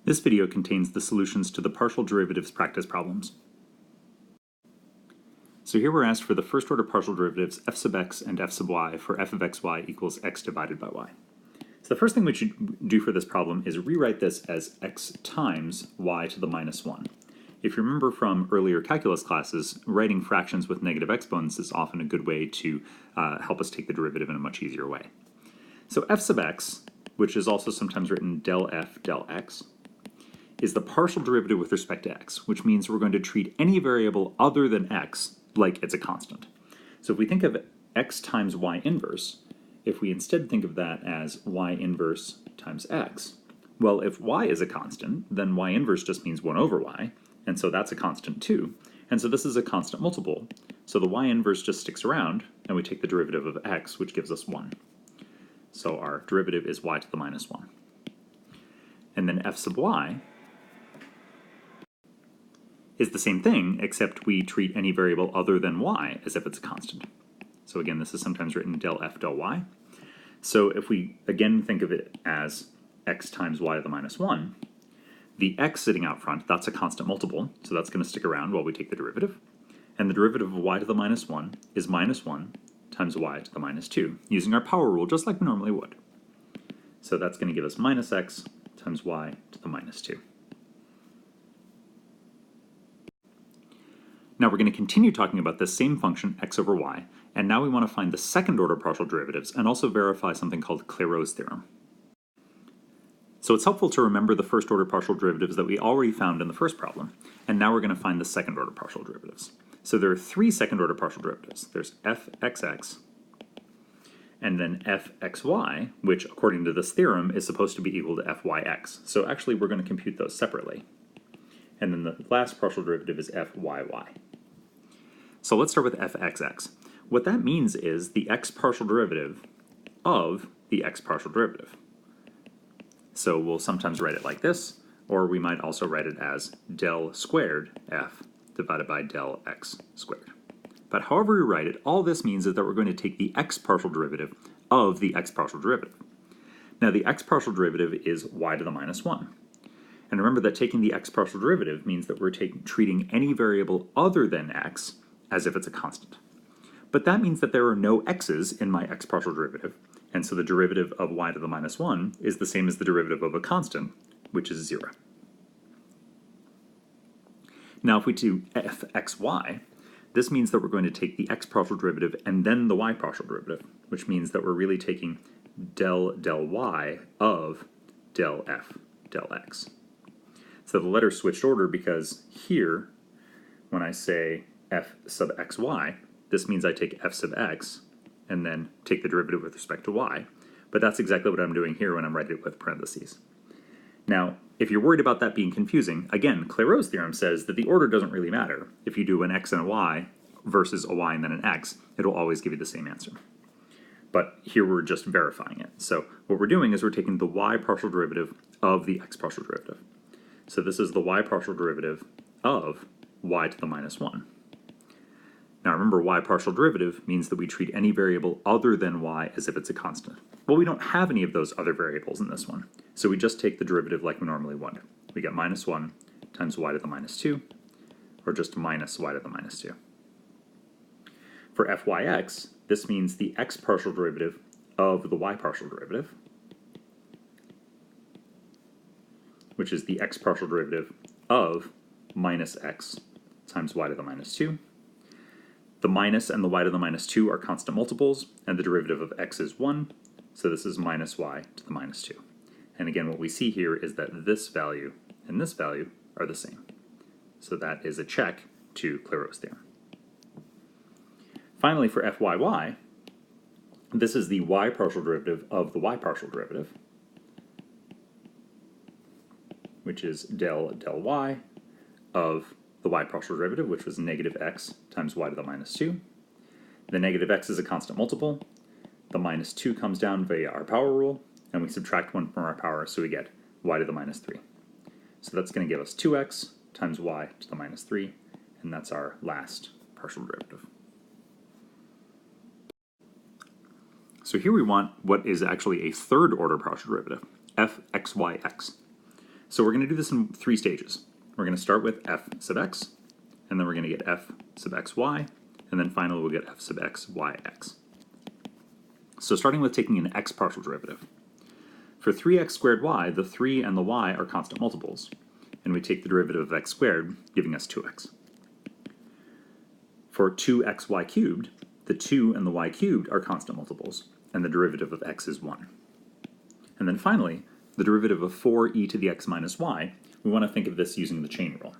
This video contains the solutions to the partial derivatives practice problems. So here we're asked for the first order partial derivatives f sub x and f sub y for f of xy equals x divided by y. So the first thing we should do for this problem is rewrite this as x times y to the minus 1. If you remember from earlier calculus classes, writing fractions with negative exponents is often a good way to help us take the derivative in a much easier way. So f sub x, which is also sometimes written del f del x, is the partial derivative with respect to x, which means we're going to treat any variable other than x like it's a constant. So if we think of x times y inverse, if we instead think of that as y inverse times x, well, if y is a constant, then y inverse just means 1 over y, and so that's a constant too. And so this is a constant multiple, so the y inverse just sticks around, and we take the derivative of x, which gives us 1. So our derivative is y to the minus 1. And then f sub y is the same thing, except we treat any variable other than y as if it's a constant. So again, this is sometimes written del f del y. So if we again think of it as x times y to the minus 1, the x sitting out front, that's a constant multiple, so that's going to stick around while we take the derivative. And the derivative of y to the minus 1 is minus 1 times y to the minus 2, using our power rule just like we normally would. So that's going to give us minus x times y to the minus 2. Now we're going to continue talking about this same function, x over y, and now we want to find the second order partial derivatives and also verify something called Clairaut's theorem. So it's helpful to remember the first order partial derivatives that we already found in the first problem, and now we're going to find the second order partial derivatives. So there are three second order partial derivatives. There's fxx, and then fxy, which according to this theorem is supposed to be equal to fyx. So actually we're going to compute those separately. And then the last partial derivative is fyy. So let's start with fxx. What that means is the x partial derivative of the x partial derivative. So we'll sometimes write it like this, or we might also write it as del squared f divided by del x squared. But however we write it, all this means is that we're going to take the x partial derivative of the x partial derivative. Now the x partial derivative is y to the minus 1. And remember that taking the x partial derivative means that we're treating any variable other than x as if it's a constant. But that means that there are no x's in my x partial derivative, and so the derivative of y to the minus 1 is the same as the derivative of a constant, which is 0. Now if we do fxy, this means that we're going to take the x partial derivative and then the y partial derivative, which means that we're really taking del y of del f del x. So the letters switched order because here, when I say f sub xy, this means I take f sub x and then take the derivative with respect to y. But that's exactly what I'm doing here when I'm writing it with parentheses. Now, if you're worried about that being confusing, again, Clairaut's theorem says that the order doesn't really matter. If you do an x and a y versus a y and then an x, it'll always give you the same answer. But here we're just verifying it. So what we're doing is we're taking the y partial derivative of the x partial derivative. So this is the y partial derivative of y to the minus 1. Now remember, y partial derivative means that we treat any variable other than y as if it's a constant. Well, we don't have any of those other variables in this one, so we just take the derivative like we normally would. We get minus 1 times y to the minus 2, or just minus y to the minus 2. For fyx, this means the x partial derivative of the y partial derivative, which is the x partial derivative of minus x times y to the minus 2. The minus and the y to the minus 2 are constant multiples, and the derivative of x is 1, so this is minus y to the minus 2. And again, what we see here is that this value and this value are the same. So that is a check to Clairaut's theorem. Finally, for fyy, this is the y partial derivative of the y partial derivative, which is del y of the y partial derivative, which was negative x times y to the minus 2. The negative x is a constant multiple. The minus 2 comes down via our power rule, and we subtract 1 from our power, so we get y to the minus 3. So that's going to give us 2x times y to the minus 3, and that's our last partial derivative. So here we want what is actually a third order partial derivative, fxyx. So we're going to do this in 3 stages. We're going to start with f sub x, and then we're going to get f sub xy, and then finally we'll get f sub xyx. So starting with taking an x partial derivative. For 3x squared y, the 3 and the y are constant multiples, and we take the derivative of x squared, giving us 2x. For 2xy cubed, the 2 and the y cubed are constant multiples, and the derivative of x is 1. And then finally, the derivative of 4e to the x minus y, we want to think of this using the chain rule.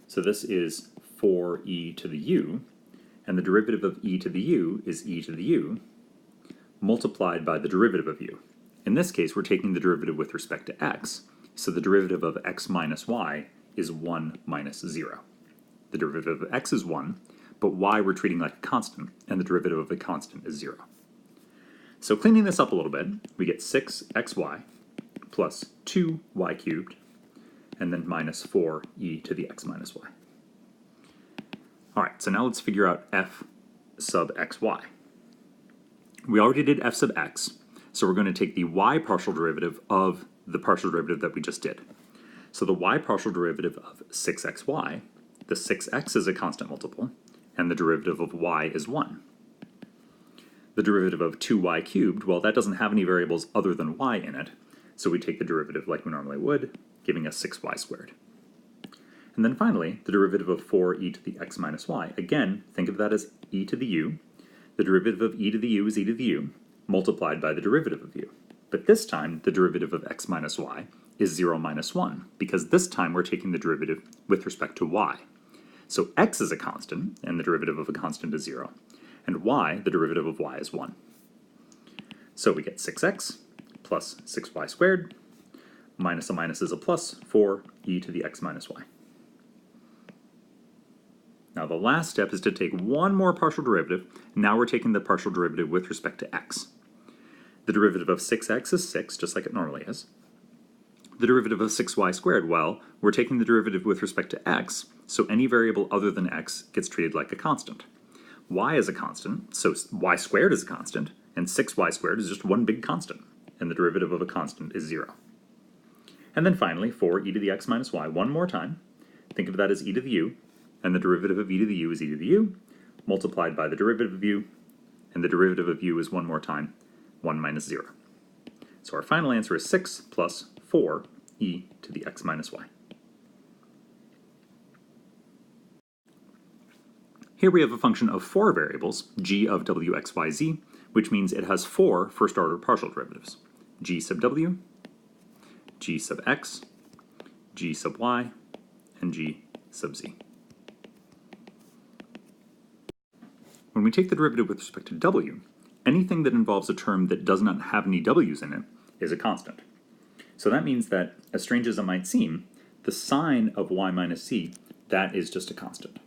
So this is 4e to the u, and the derivative of e to the u is e to the u, multiplied by the derivative of u. In this case, we're taking the derivative with respect to x, so the derivative of x minus y is 1 minus 0. The derivative of x is 1, but y we're treating like a constant, and the derivative of a constant is 0. So cleaning this up a little bit, we get 6xy plus 2y cubed, and then minus 4e to the x minus y. All right, so now let's figure out f sub xy. We already did f sub x, so we're going to take the y partial derivative of the partial derivative that we just did. So the y partial derivative of 6xy, the 6x is a constant multiple, and the derivative of y is 1. The derivative of 2y cubed, well, that doesn't have any variables other than y in it, so we take the derivative like we normally would, giving us 6y squared. And then finally, the derivative of 4e to the x minus y. Again, think of that as e to the u. The derivative of e to the u is e to the u, multiplied by the derivative of u. But this time, the derivative of x minus y is 0 minus 1, because this time we're taking the derivative with respect to y. So x is a constant, and the derivative of a constant is 0. And y, the derivative of y, is 1. So we get 6x plus 6y squared, minus a minus is a plus, 4e to the x minus y. Now the last step is to take one more partial derivative. Now we're taking the partial derivative with respect to x. The derivative of 6x is 6, just like it normally is. The derivative of 6y squared, well, we're taking the derivative with respect to x, so any variable other than x gets treated like a constant. Y is a constant, so y squared is a constant, and 6y squared is just one big constant, and the derivative of a constant is 0. And then finally, 4e to the x minus y, one more time. Think of that as e to the u, and the derivative of e to the u is e to the u, multiplied by the derivative of u, and the derivative of u is one more time, 1 minus 0. So our final answer is 6 plus 4e to the x minus y. Here we have a function of 4 variables, g of w, x, y, z, which means it has 4 first-order partial derivatives. G sub w, g sub x, g sub y, and g sub z. When we take the derivative with respect to w, anything that involves a term that does not have any w's in it is a constant. So that means that, as strange as it might seem, the sign of y minus z, that is just a constant.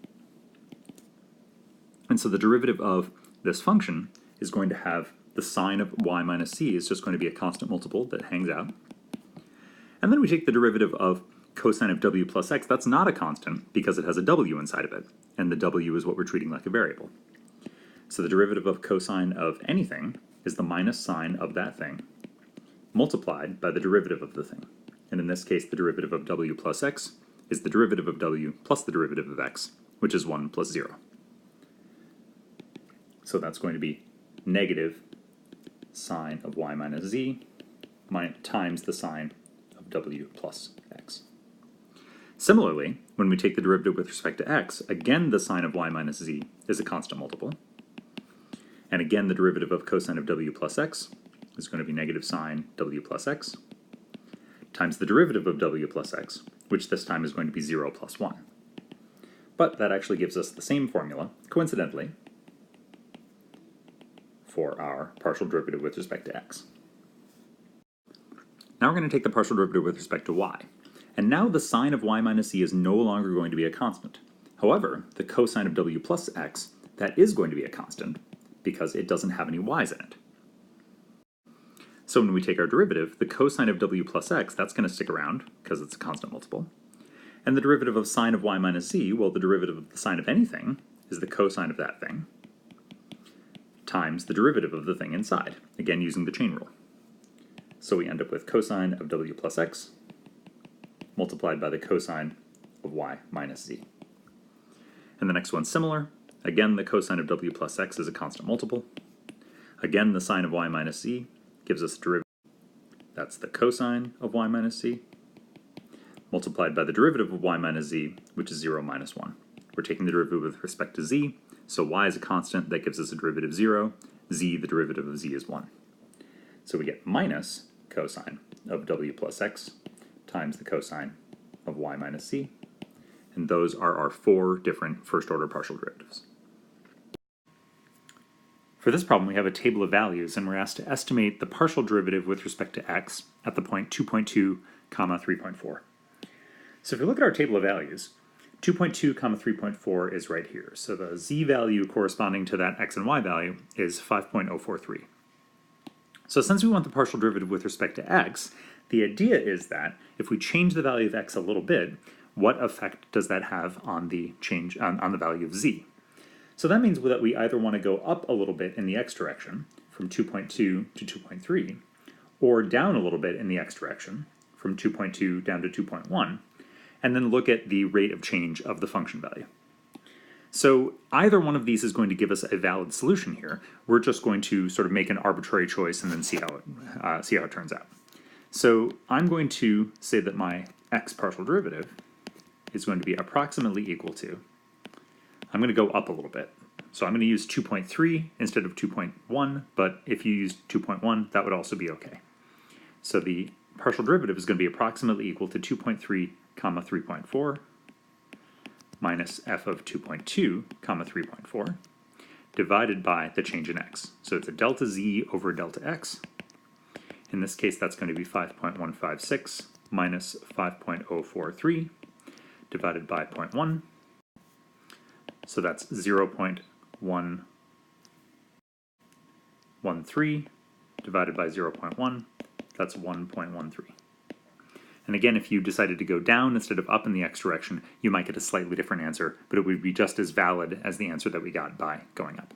And so the derivative of this function is going to have the sign of y minus c is just going to be a constant multiple that hangs out. And then we take the derivative of cosine of w plus x. That's not a constant because it has a w inside of it, and the w is what we're treating like a variable. So the derivative of cosine of anything is the minus sign of that thing multiplied by the derivative of the thing. And in this case, the derivative of w plus x is the derivative of w plus the derivative of x, which is 1 plus 0. So that's going to be negative sine of y minus z times the sine of w plus x. Similarly, when we take the derivative with respect to x, again the sine of y minus z is a constant multiple. And again, the derivative of cosine of w plus x is going to be negative sine w plus x times the derivative of w plus x, which this time is going to be 0 plus 1. But that actually gives us the same formula, coincidentally, for our partial derivative with respect to x. Now we're going to take the partial derivative with respect to y. And now the sine of y minus z is no longer going to be a constant. However, the cosine of w plus x, that is going to be a constant because it doesn't have any y's in it. So when we take our derivative, the cosine of w plus x, that's going to stick around because it's a constant multiple. And the derivative of sine of y minus z, well, the derivative of the sine of anything is the cosine of that thing times the derivative of the thing inside, again using the chain rule. So we end up with cosine of w plus x multiplied by the cosine of y minus z. And the next one's similar. Again, the cosine of w plus x is a constant multiple. Again, the sine of y minus z gives us a derivative. That's the cosine of y minus z, multiplied by the derivative of y minus z, which is 0 minus 1. We're taking the derivative with respect to z, so y is a constant, that gives us a derivative 0. Z, the derivative of z is 1. So we get minus cosine of w plus x times the cosine of y minus z, and those are our 4 different first-order partial derivatives. For this problem, we have a table of values, and we're asked to estimate the partial derivative with respect to x at the point 2.2, 3.4. So if you look at our table of values, 2.2, 3.4 is right here. So the z value corresponding to that x and y value is 5.043. So since we want the partial derivative with respect to x, the idea is that if we change the value of x a little bit, what effect does that have on the change on the value of z? So that means that we either want to go up a little bit in the x direction, from 2.2 to 2.3, or down a little bit in the x direction, from 2.2 down to 2.1, and then look at the rate of change of the function value. So either one of these is going to give us a valid solution here. We're just going to sort of make an arbitrary choice and then see how it turns out. So I'm going to say that my x partial derivative is going to be approximately equal to, I'm going to go up a little bit. So I'm going to use 2.3 instead of 2.1, but if you use 2.1, that would also be okay. So the partial derivative is going to be approximately equal to 2.3, 3.4 minus f of 2.2, 3.4 divided by the change in x. So it's a delta z over delta x. In this case, that's going to be 5.156 minus 5.043 divided by 0.1. So that's 0.113 divided by 0.1. That's 1.13. And again, if you decided to go down instead of up in the x direction, you might get a slightly different answer, but it would be just as valid as the answer that we got by going up.